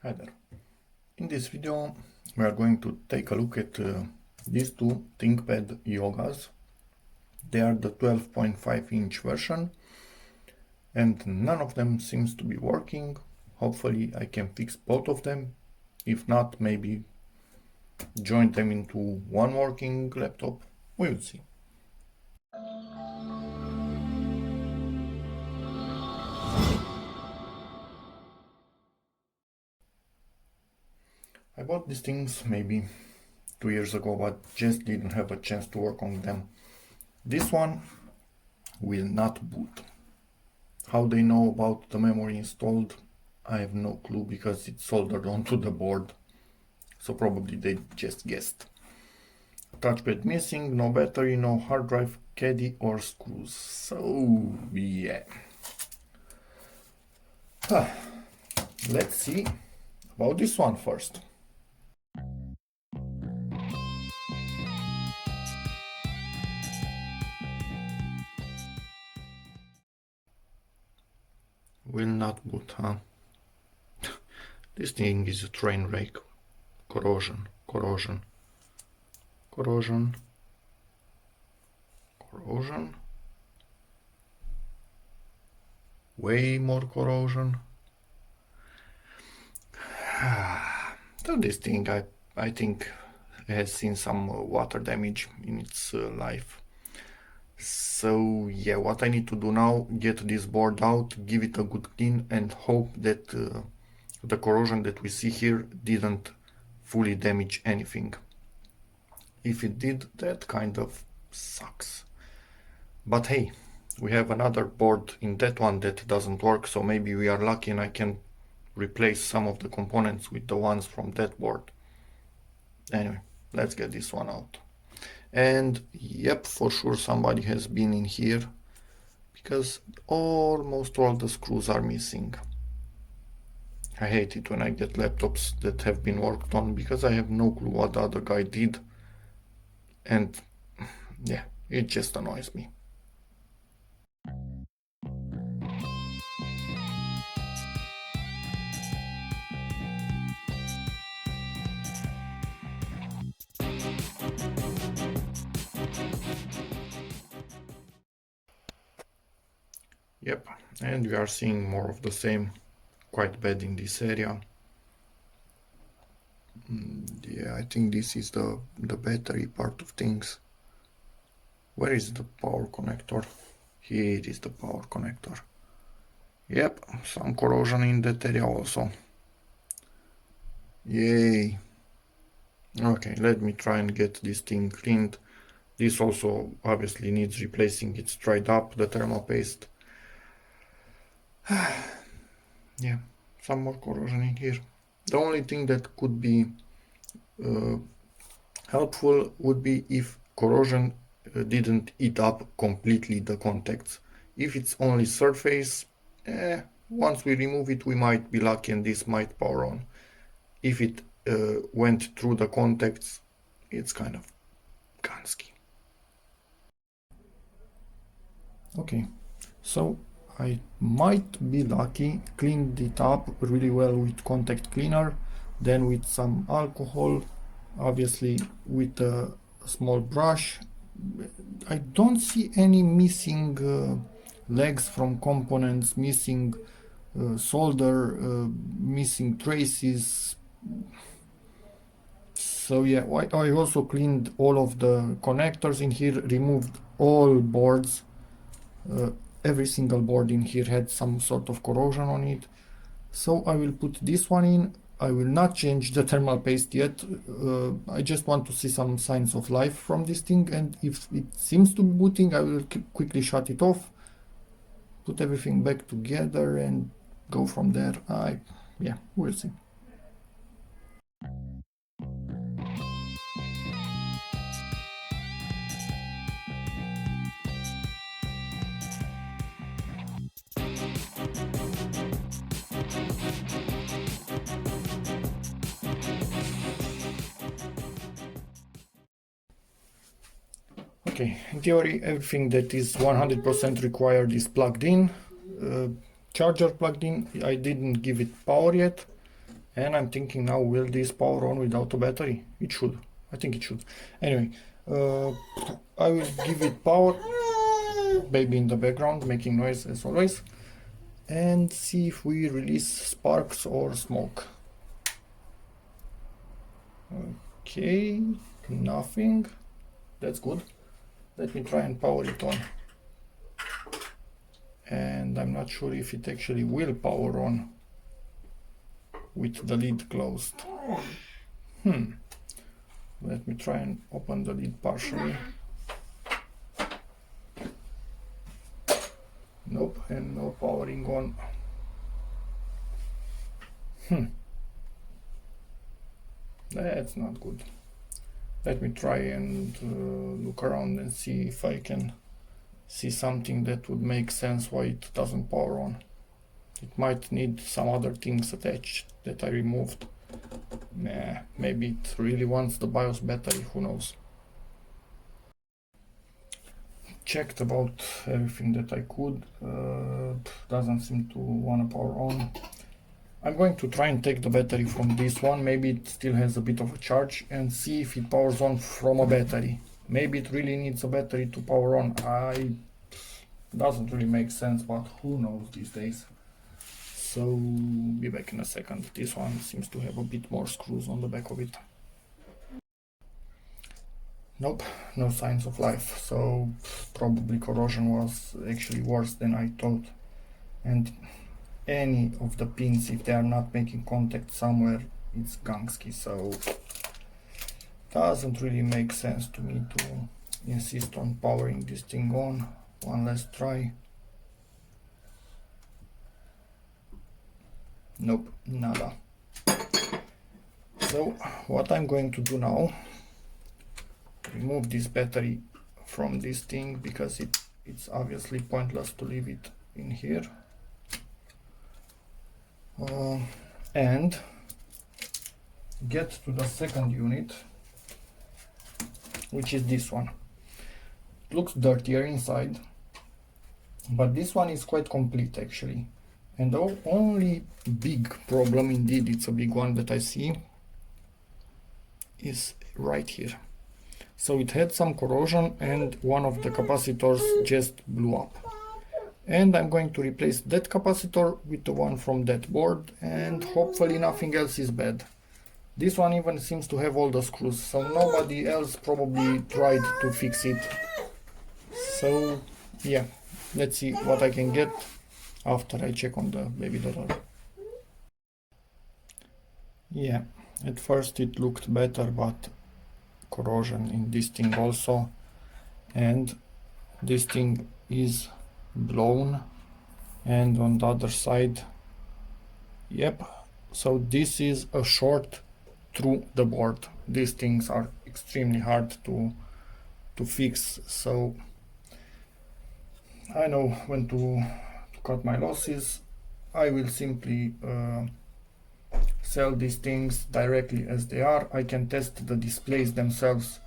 Hi there. In this video we are going to take a look at these two ThinkPad Yogas. They are the 12.5-inch version and none of them seems to be working. Hopefully I can fix both of them. If not, maybe join them into one working laptop. We will see. I bought these things maybe 2 years ago, but just didn't have a chance to work on them. This one will not boot. How they know about the memory installed, I have no clue because it's soldered onto the board. So probably they just guessed. Touchpad missing, no battery, no hard drive, caddy or screws. So yeah. Let's see about this one first. Will not boot, huh? This thing is a train wreck. Corrosion, corrosion, corrosion, corrosion. Way more corrosion. So this thing I think has seen some water damage in its life. So yeah, what I need to do now, get this board out, give it a good clean and hope that the corrosion that we see here didn't fully damage anything. If it did, that kind of sucks. But hey, we have another board in that one that doesn't work, so maybe we are lucky and I can replace some of the components with the ones from that board. Anyway, let's get this one out. And yep, for sure somebody has been in here because almost all the screws are missing. I hate it when I get laptops that have been worked on because I have no clue what the other guy did, and yeah, it just annoys me. Yep, and we are seeing more of the same, quite bad in this area. Yeah, I think this is the battery part of things. Where is the power connector? Here is the power connector. Yep, some corrosion in that area also. Yay. Okay, let me try and get this thing cleaned. This also obviously needs replacing. It's dried up, the thermal paste. Yeah, some more corrosion in here. The only thing that could be helpful would be if corrosion didn't eat up completely the contacts. If it's only surface, once we remove it we might be lucky and this might power on. If it went through the contacts, it's kind of gansky. Okay, so I might be lucky, cleaned it up really well with contact cleaner, then with some alcohol, obviously with a small brush. I don't see any missing legs from components, missing solder, missing traces. So yeah, I also cleaned all of the connectors in here, removed all boards. Every single board in here had some sort of corrosion on it. So I will put this one in. I will not change the thermal paste yet. I just want to see some signs of life from this thing, and if it seems to be booting, I will quickly shut it off, put everything back together and go from there. Yeah, we'll see. Okay, in theory, everything that is 100% required is plugged in. Charger plugged in. I didn't give it power yet, And I'm thinking now, will this power on without a battery? It should. I think it should. Anyway, I will give it power. Baby in the background making noise as always. And see if we release sparks or smoke. Okay, nothing. That's good. Let me try and power it on. And I'm not sure if it actually will power on with the lid closed. Let me try and open the lid partially. Nope, and no powering on. That's not good. Let me try and look around and see if I can see something that would make sense why it doesn't power on. It might need some other things attached that I removed. Nah, maybe it really wants the BIOS battery, who knows. Checked about everything that I could. Doesn't seem to want to power on. I'm going to try and take the battery from this one. Maybe it still has a bit of a charge, and see if it powers on from a battery. Maybe it really needs a battery to power on. Doesn't really make sense, but who knows these days. So be back in a second. This one seems to have a bit more screws on the back of it. Nope, no signs of life. So probably corrosion was actually worse than I thought. And any of the pins, if they are not making contact somewhere, it's gangsky. So doesn't really make sense to me to insist on powering this thing on. One last try. Nope, nada. So what I'm going to do now, remove this battery from this thing, because it's obviously pointless to leave it in here. And get to the second unit, which is this one. It looks dirtier inside, but this one is quite complete actually. And the only big problem, indeed it's a big one that I see, is right here. So it had some corrosion and one of the capacitors just blew up. And I'm going to replace that capacitor with the one from that board, and hopefully nothing else is bad. This one even seems to have all the screws, so nobody else probably tried to fix it. So yeah, let's see what I can get after I check on the baby daughter. Yeah, at first it looked better, but corrosion in this thing also, and this thing is blown, and on the other side, yep. So this is a short through the board. These things are extremely hard to fix, so I know when to cut my losses. I will simply sell these things directly as they are. I can test the displays themselves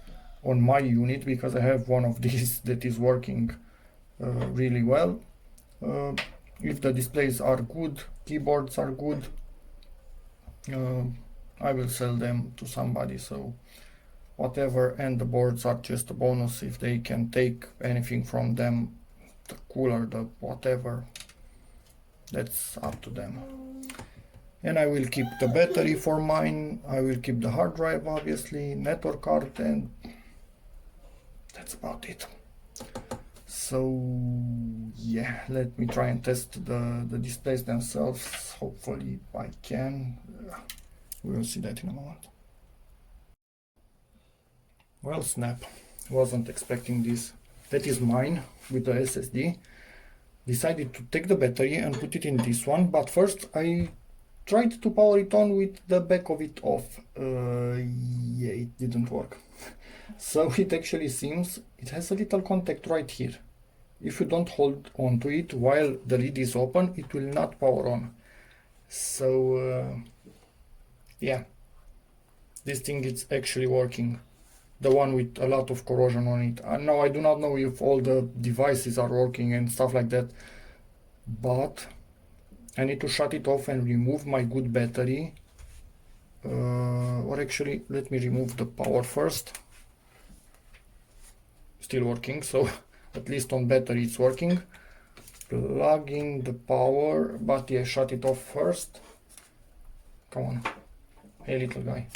on my unit, because I have one of these that is working really well. If the displays are good, keyboards are good, I will sell them to somebody. So whatever, and the boards are just a bonus. If they can take anything from them, the cooler, the whatever, that's up to them. And I will keep the battery for mine. I will keep the hard drive, obviously, network card, and that's about it. So yeah, let me try and test the displays themselves. Hopefully I can. We will see that in a moment. Well, snap, wasn't expecting this. That is mine with the SSD. Decided to take the battery and put it in this one, but first I tried to power it on with the back of it off. Yeah, it didn't work. So it actually seems it has a little contact right here. If you don't hold on to it while the lid is open, it will not power on. So yeah, this thing is actually working. The one with a lot of corrosion on it. Now I do not know if all the devices are working and stuff like that, but I need to shut it off and remove my good battery or actually let me remove the power first. Still working, so at least on battery it's working. Plug in the power, but yeah, shut it off first. Come on, hey little guy.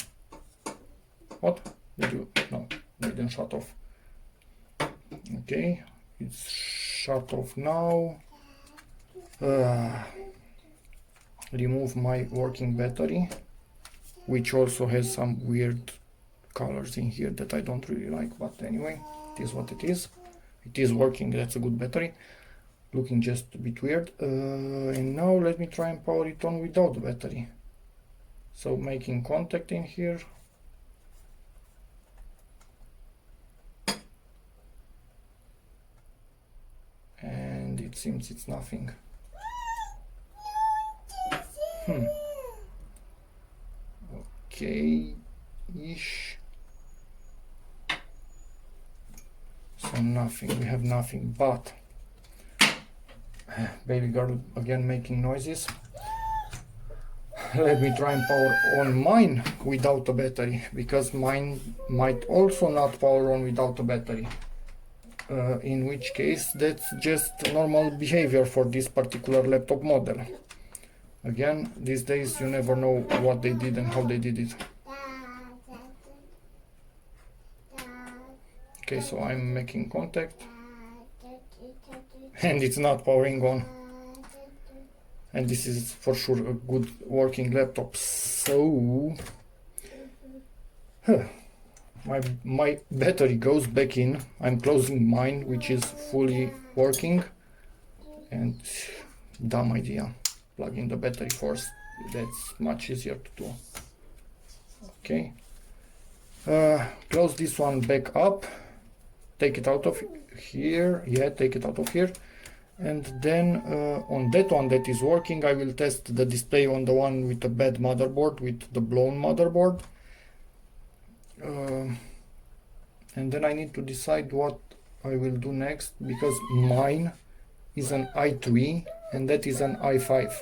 What? Did you? No, didn't shut off. Okay, it's shut off now. Remove my working battery, which also has some weird colors in here that I don't really like, but anyway, it is what it is. It is working, that's a good battery. Looking just a bit weird. And now let me try and power it on without the battery. So making contact in here. And it seems it's nothing. Okay-ish. So nothing, we have nothing, but baby girl again making noises. Let me try and power on mine without a battery, because mine might also not power on without a battery. In which case that's just normal behavior for this particular laptop model. Again, these days you never know what they did and how they did it. Okay, so I'm making contact and it's not powering on. And this is for sure a good working laptop. So my battery goes back in. I'm closing mine, which is fully working, and dumb idea. Plug in the battery first. That's much easier to do. Okay. Close this one back up. Take it out of here. Yeah, take it out of here. And then on that one that is working, I will test the display on the one with the bad motherboard, with the blown motherboard. And then I need to decide what I will do next, because mine is an i3 and that is an i5.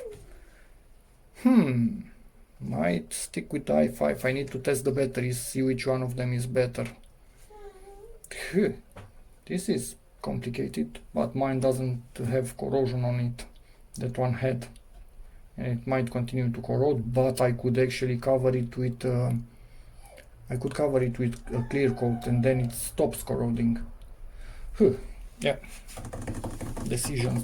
Might stick with the i5. I need to test the batteries, see which one of them is better. This is complicated, but mine doesn't have corrosion on it. That one had, and it might continue to corrode, but I could actually cover it with I could cover it with a clear coat and then it stops corroding. Yeah, decisions,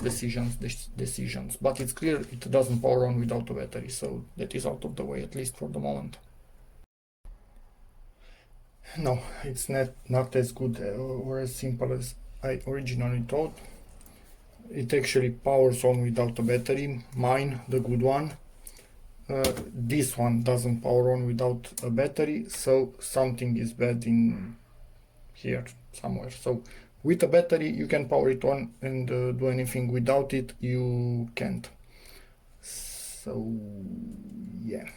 but it's clear it doesn't power on without a battery, so that is out of the way, at least for the moment. No, it's not as good or as simple as I originally thought. It actually powers on without a battery, mine, the good one. This one doesn't power on without a battery, so something is bad in here somewhere. So with a battery you can power it on and do anything. Without it you can't. So yeah,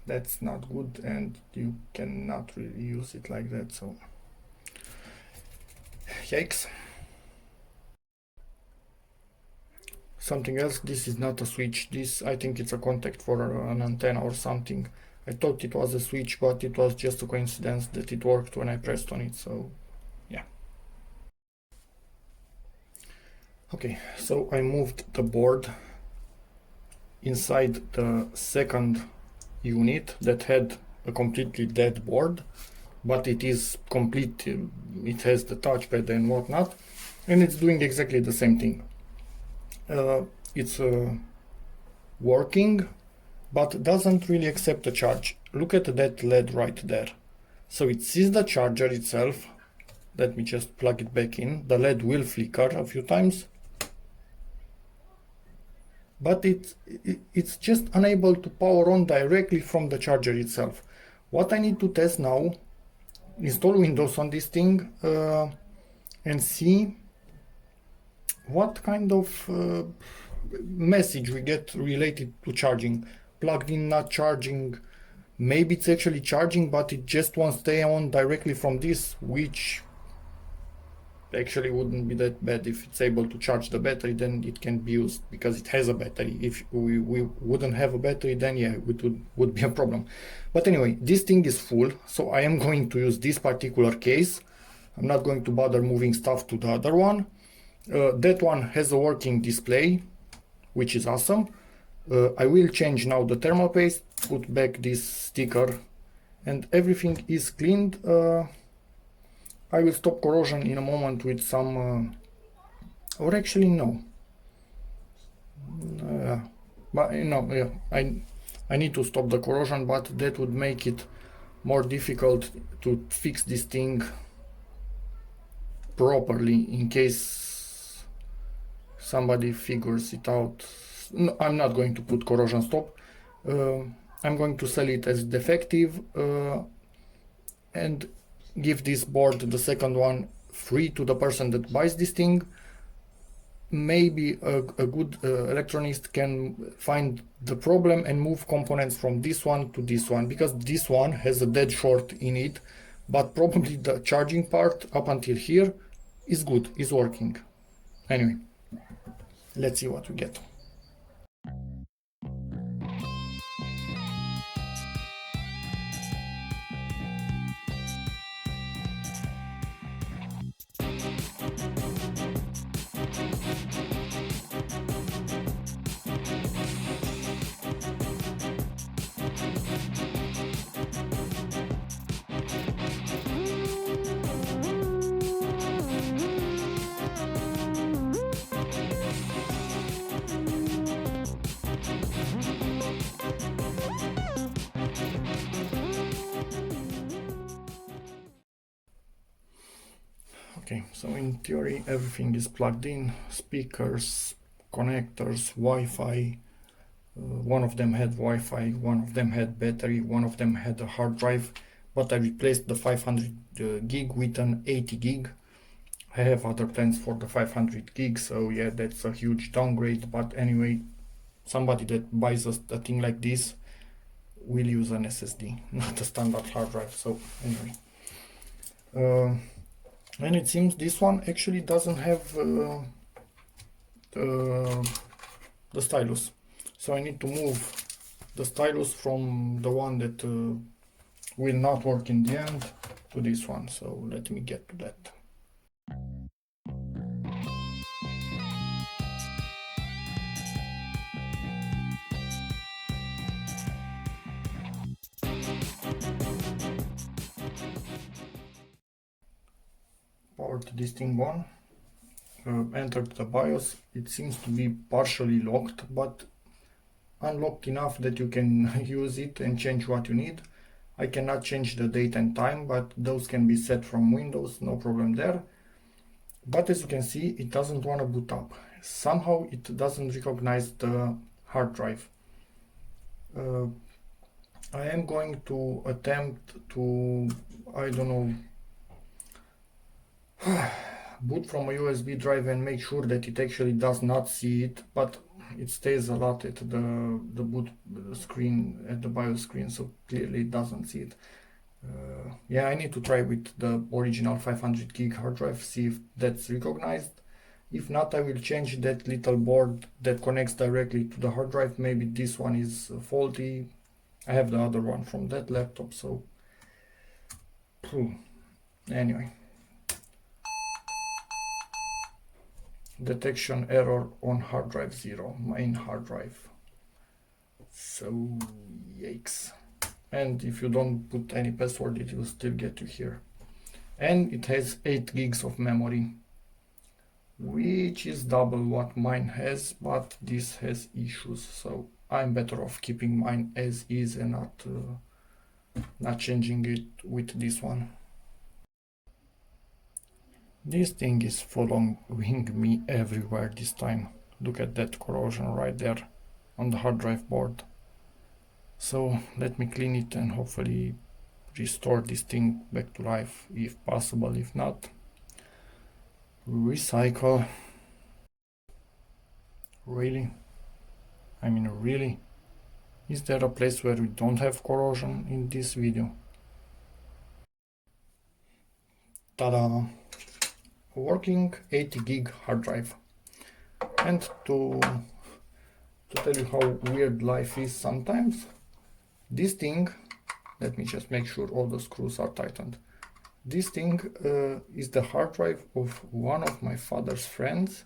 that's not good, and you cannot really use it like that, so yikes. Something else, this is not a switch, this I think it's a contact for an antenna or something. I thought it was a switch, but it was just a coincidence that it worked when I pressed on it, so yeah. Okay, so I moved the board inside the second unit that had a completely dead board, but it is complete, it has the touchpad and whatnot, and it's doing exactly the same thing. It's working, but doesn't really accept a charge. Look at that LED right there. So it sees the charger itself. Let me just plug it back in. The LED will flicker a few times, but it's just unable to power on directly from the charger itself. What I need to test now, install Windows on this thing and see what kind of message we get related to charging. Plugged in, not charging. Maybe it's actually charging, but it just won't stay on directly from this, which actually wouldn't be that bad. If it's able to charge the battery, then it can be used because it has a battery. If we wouldn't have a battery, then yeah, it would be a problem. But anyway, this thing is full, so I am going to use this particular case. I'm not going to bother moving stuff to the other one. That one has a working display, which is awesome. I will change now the thermal paste, put back this sticker, and everything is cleaned. I will stop corrosion in a moment with some, or actually no. But no, yeah, I need to stop the corrosion, but that would make it more difficult to fix this thing properly in case somebody figures it out. No, I'm not going to put corrosion stop. I'm going to sell it as defective and give this board, the second one, free to the person that buys this thing. Maybe a good electronist can find the problem and move components from this one to this one, because this one has a dead short in it, but probably the charging part up until here is good, is working. Anyway, let's see what we get. Okay, so in theory everything is plugged in, speakers, connectors, Wi-Fi. One of them had Wi-Fi, one of them had battery, one of them had a hard drive, but I replaced the 500 gig with an 80 gig. I have other plans for the 500 gig, so yeah, that's a huge downgrade. But anyway, somebody that buys a thing like this will use an SSD, not a standard hard drive. So anyway, and it seems this one actually doesn't have the stylus, so I need to move the stylus from the one that will not work in the end to this one. So let me get to that. Powered this thing on, entered the BIOS. It seems to be partially locked, but unlocked enough that you can use it and change what you need. I cannot change the date and time, but those can be set from Windows, no problem there. But as you can see, it doesn't want to boot up. Somehow it doesn't recognize the hard drive. I am going to attempt to, I don't know, boot from a USB drive and make sure that it actually does not see it, but it stays a lot at the boot screen, at the BIOS screen, so clearly it doesn't see it. Yeah, I need to try with the original 500 gig hard drive, see if that's recognized. If not, I will change that little board that connects directly to the hard drive. Maybe this one is faulty. I have the other one from that laptop, so anyway. Detection error on hard drive 0, main hard drive. So yikes. And if you don't put any password, it will still get you here. And it has 8 gigs of memory, which is double what mine has, but this has issues, so I'm better off keeping mine as is and not changing it with this one. This thing is following me everywhere this time. Look at that corrosion right there on the hard drive board. So let me clean it and hopefully restore this thing back to life if possible. If not, recycle. Really? I mean, really? Is there a place where we don't have corrosion in this video? Ta-da! working 80 gig hard drive. And to tell you how weird life is sometimes, this thing, let me just make sure all the screws are tightened. This thing is the hard drive of one of my father's friends.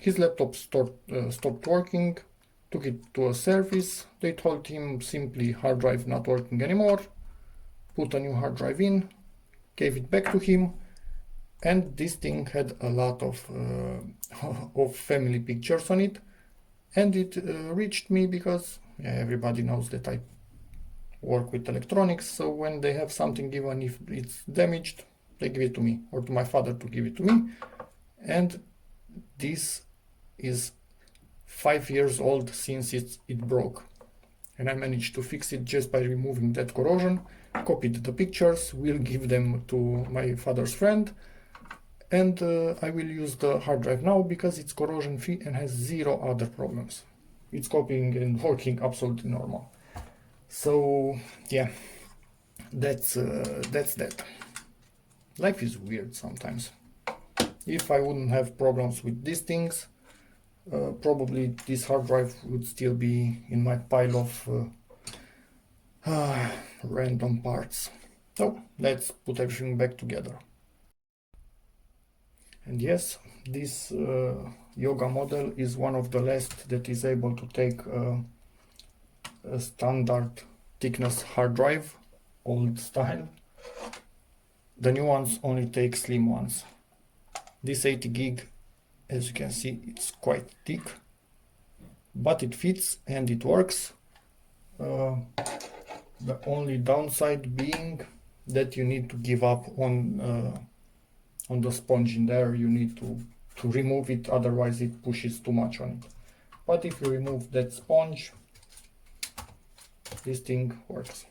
His laptop stopped working, took it to a service. They told him simply hard drive not working anymore, put a new hard drive in, gave it back to him, and this thing had a lot of of family pictures on it, and it reached me because everybody knows that I work with electronics, so when they have something, even if it's damaged, they give it to me or to my father to give it to me. And this is 5 years old since it broke, and I managed to fix it just by removing that corrosion, copied the pictures, will give them to my father's friend, and I will use the hard drive now because it's corrosion free and has zero other problems. It's copying and working absolutely normal. So yeah, that's that. Life is weird sometimes. If I wouldn't have problems with these things, probably this hard drive would still be in my pile of random parts. So let's put everything back together. And yes, this Yoga model is one of the last that is able to take a standard thickness hard drive, old style. The new ones only take slim ones. This 80 gig, as you can see, it's quite thick, but it fits and it works. The only downside being that you need to give up on the sponge in there. You need to remove it, otherwise it pushes too much on it. But if you remove that sponge, this thing works.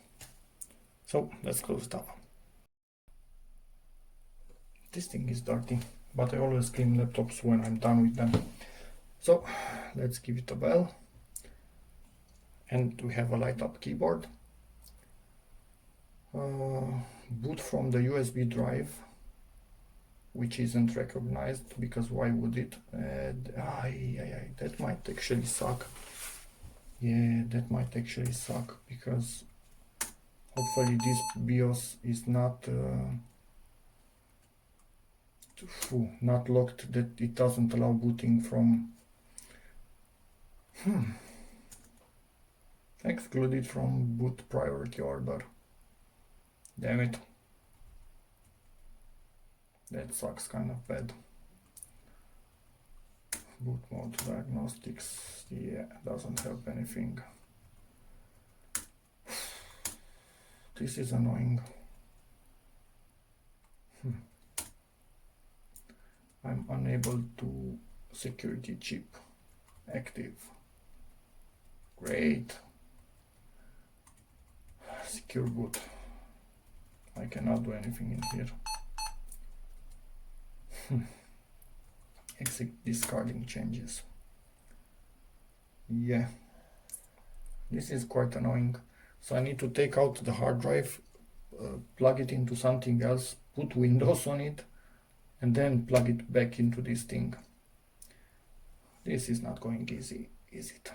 So let's close it up. This thing is dirty, but I always clean laptops when I'm done with them. So let's give it a bell. And we have a light up keyboard. Boot from the USB drive, which isn't recognized, because why would it? That might actually suck. Yeah, that might actually suck, because hopefully this BIOS is not not locked, that it doesn't allow booting from excluded from boot priority order. Damn it. That sucks kind of bad. Boot mode diagnostics, yeah, doesn't help anything. This is annoying. I'm unable to security chip active. Great. Secure boot. I cannot do anything in here. Exit discarding changes. Yeah, this is quite annoying. So I need to take out the hard drive, plug it into something else, put Windows on it, and then plug it back into this thing. This is not going easy, is it?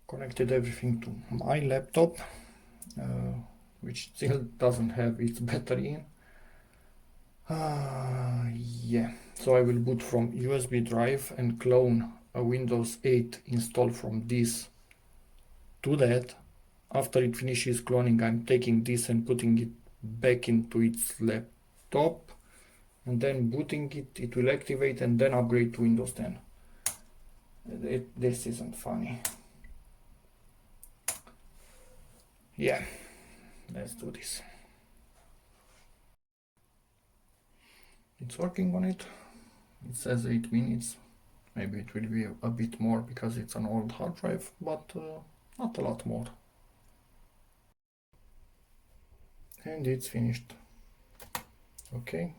Connected everything to my laptop, which still doesn't have its battery in. Yeah, so I will boot from USB drive and clone a Windows 8 install from this to that. After it finishes cloning, I'm taking this and putting it back into its laptop, and then booting it. It will activate and then upgrade to Windows 10. This isn't funny. Yeah, let's do this. It's working on it. It says 8 minutes. Maybe it will be a bit more because it's an old hard drive, but not a lot more. And it's finished. Okay.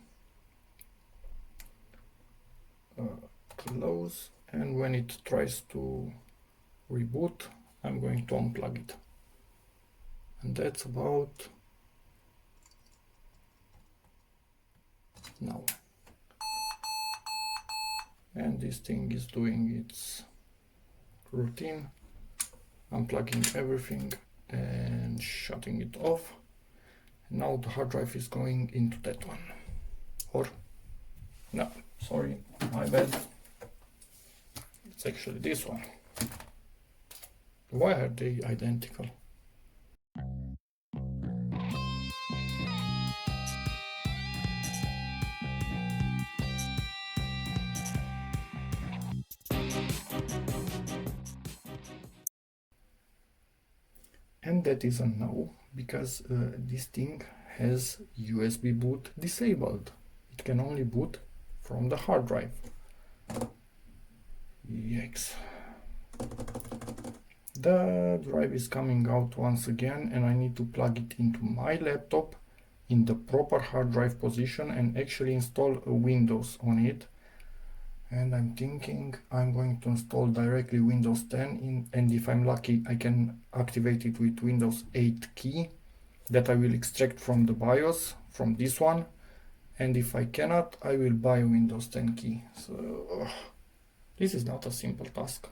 Close and when it tries to reboot, I'm going to unplug it. And that's about now. And this thing is doing its routine, unplugging everything and shutting it off. Now the hard drive is going into that one. Or, no, sorry, my bad. It's actually this one. Why are they identical? And that is a no, because this thing has USB boot disabled. It can only boot from the hard drive. Yikes. The drive is coming out once again, and I need to plug it into my laptop in the proper hard drive position and actually install a Windows on it. And I'm thinking I'm going to install directly Windows 10 and if I'm lucky I can activate it with Windows 8 key that I will extract from the BIOS, from this one, and if I cannot I will buy a Windows 10 key. So this is not a simple task.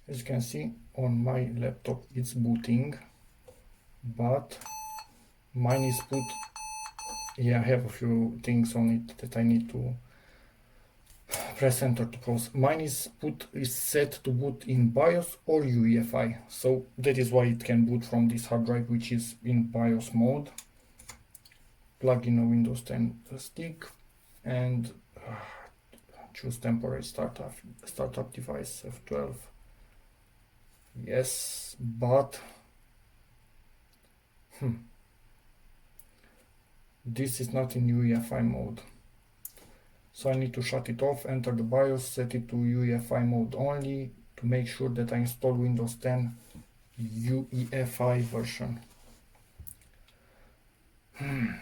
As you can see on my laptop it's booting, but mine is put, yeah, I have a few things on it that I need to press enter to pause. Mine is set to boot in BIOS or UEFI, so that is why it can boot from this hard drive which is in BIOS mode. Plug in a Windows 10 stick and choose temporary startup device F12. Yes, but this is not in UEFI mode. So I need to shut it off, enter the BIOS, set it to UEFI mode only to make sure that I install Windows 10 UEFI version. I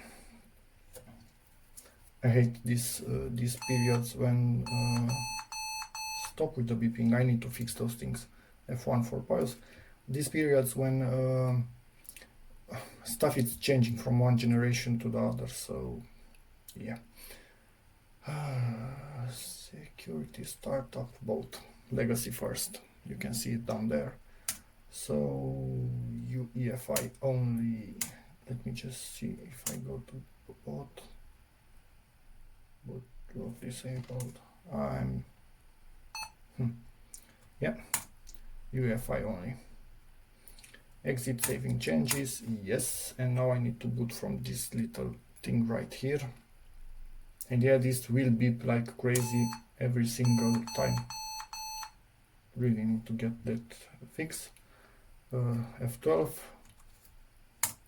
hate these periods when stop with the beeping. I need to fix those things. F1 for BIOS. These periods when stuff is changing from one generation to the other. So yeah. Security startup both legacy first. You can see it down there. So UEFI only. Let me just see if I go to boot lock disabled. Yeah, UEFI only. Exit saving changes, yes, and now I need to boot from this little thing right here. And yeah, this will beep like crazy every single time. Really need to get that fixed. F12,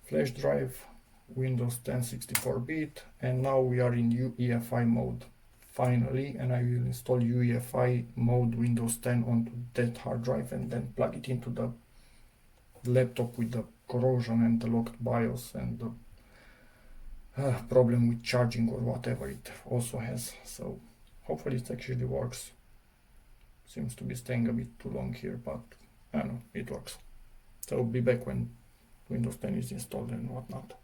flash drive, Windows 10 64-bit, and now we are in UEFI mode finally, and I will install UEFI mode Windows 10 onto that hard drive and then plug it into the laptop with the corrosion and the locked BIOS and the problem with charging or whatever it also has. So hopefully it actually works. Seems to be staying a bit too long here, but I don't know, it works. So I'll be back when Windows 10 is installed and whatnot.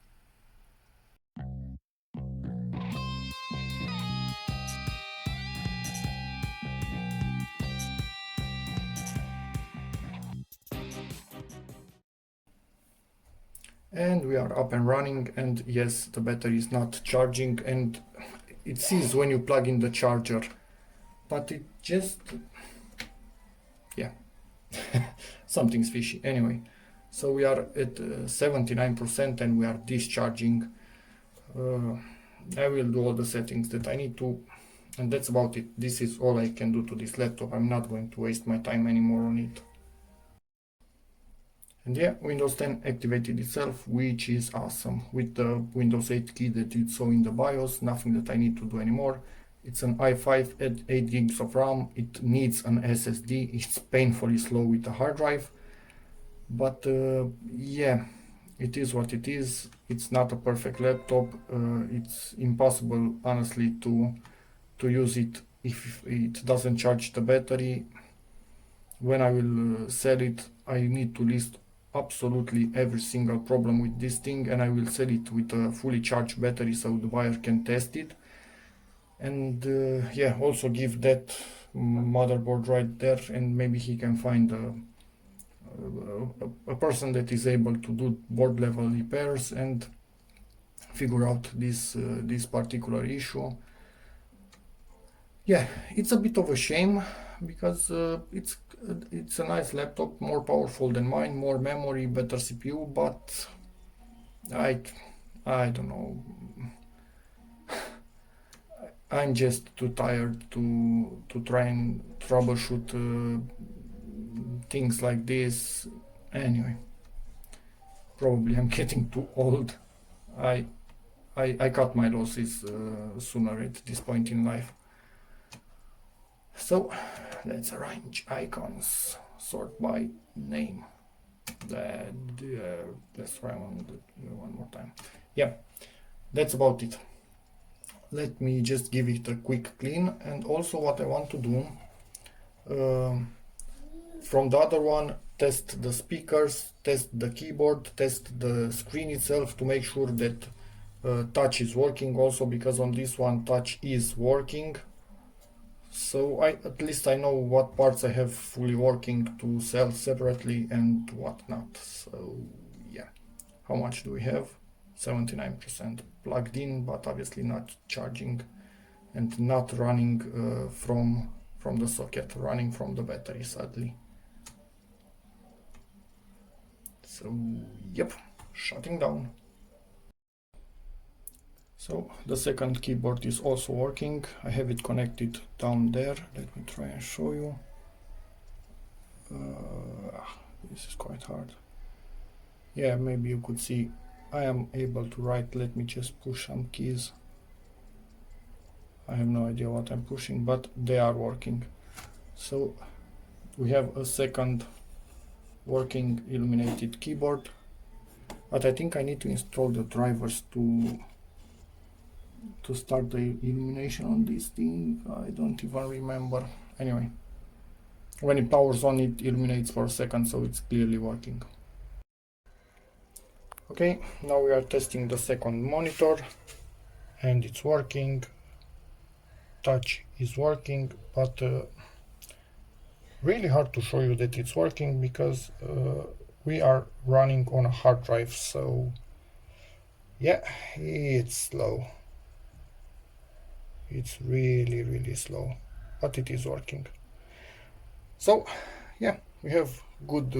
And we are up and running, and yes, the battery is not charging, and it sees when you plug in the charger, but it just, yeah, something's fishy. Anyway, so we are at 79% and we are discharging. I will do all the settings that I need to, and that's about it. This is all I can do to this laptop. I'm not going to waste my time anymore on it. And yeah, Windows 10 activated itself, which is awesome. With the Windows 8 key that you saw in the BIOS, nothing that I need to do anymore. It's an i5 at 8 gigs of RAM. It needs an SSD. It's painfully slow with the hard drive. But yeah, it is what it is. It's not a perfect laptop. It's impossible, honestly, to use it if it doesn't charge the battery. When I will sell it, I need to list absolutely every single problem with this thing, and I will sell it with a fully charged battery so the buyer can test it. And yeah, also give that motherboard right there, and maybe he can find a person that is able to do board level repairs and figure out this particular issue. Yeah, it's a bit of a shame because it's a nice laptop, more powerful than mine, more memory, better CPU, but I I don't know. I'm just too tired to try and troubleshoot things like this. Anyway, probably I'm getting too old. I I cut my losses sooner at this point in life. So let's arrange icons, sort by name. Let's try one more time. Yeah, that's about it. Let me just give it a quick clean. And also what I want to do, from the other one, test the speakers, test the keyboard, test the screen itself to make sure that touch is working also, because on this one touch is working. So at least I know what parts I have fully working to sell separately and what not. So yeah, how much do we have? 79% plugged in, but obviously not charging and not running from the socket, running from the battery, sadly. So yep, shutting down. So the second keyboard is also working. I have it connected down there. Let me try and show you. This is quite hard. Yeah, maybe you could see I am able to write. Let me just push some keys. I have no idea what I'm pushing, but they are working. So we have a second working illuminated keyboard, but I think I need to install the drivers to start the illumination on this thing. I don't even remember. Anyway, when it powers on, it illuminates for a second, so it's clearly working. Okay, now we are testing the second monitor and it's working. Touch is working, but really hard to show you that it's working because we are running on a hard drive, so yeah, it's slow. It's really slow, but it is working. So yeah, we have good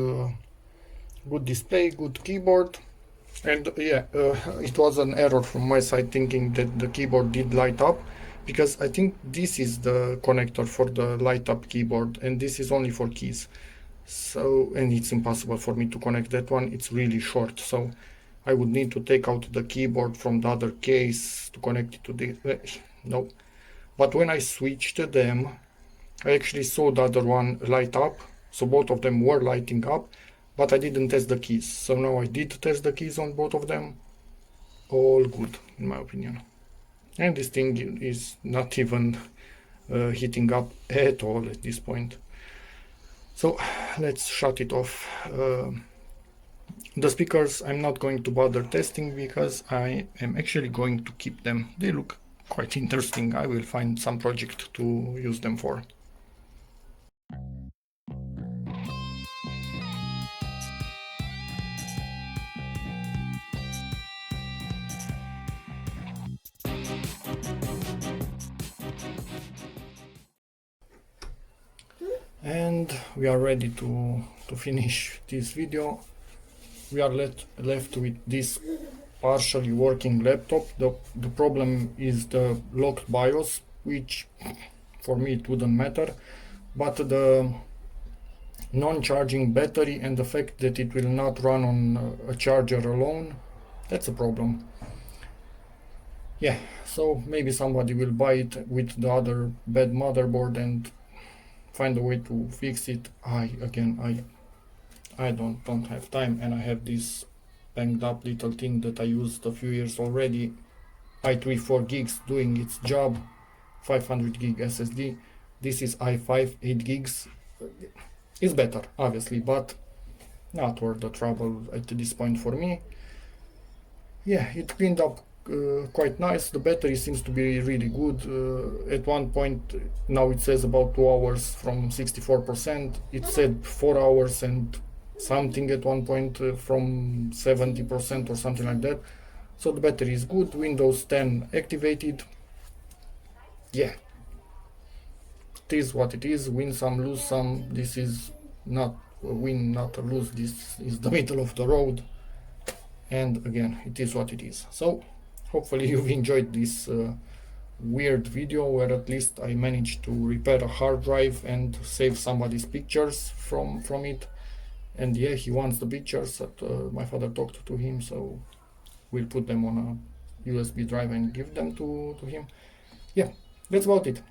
good display, good keyboard. And yeah, it was an error from my side thinking that the keyboard did light up, because I think this is the connector for the light up keyboard and this is only for keys. So, and it's impossible for me to connect that one, it's really short, so I would need to take out the keyboard from the other case to connect it to the no. But when I switched them, I actually saw the other one light up, so both of them were lighting up, but I didn't test the keys. So now I did test the keys on both of them. All good, in my opinion. And this thing is not even heating up at all at this point. So let's shut it off. The speakers I'm not going to bother testing because I am actually going to keep them. They look quite interesting. I will find some project to use them for. And we are ready to finish this video. We are left with this partially working laptop. The problem is the locked BIOS, which for me it wouldn't matter, but the non-charging battery and the fact that it will not run on a charger alone, that's a problem. Yeah, so maybe somebody will buy it with the other bad motherboard and find a way to fix it. I I don't have time, and I have this banged up little thing that I used a few years already, i3 4 gigs doing its job, 500 gig SSD. This is i5 8 gigs. It's better obviously, but not worth the trouble at this point for me. Yeah, it cleaned up quite nice. The battery seems to be really good. At one point, now it says about 2 hours from 64%. It said 4 hours and something at one point from 70% or something like that. So the battery is good. Windows 10 activated. Yeah, it is what it is. Win some, lose some. This is not a win, not a lose. This is the middle of the road. And again, it is what it is. So hopefully you've enjoyed this weird video where at least I managed to repair a hard drive and save somebody's pictures from it. And yeah, he wants the pictures that my father talked to him, so we'll put them on a USB drive and give them to him. Yeah, that's about it.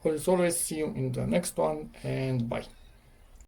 As always, see you in the next one, and bye.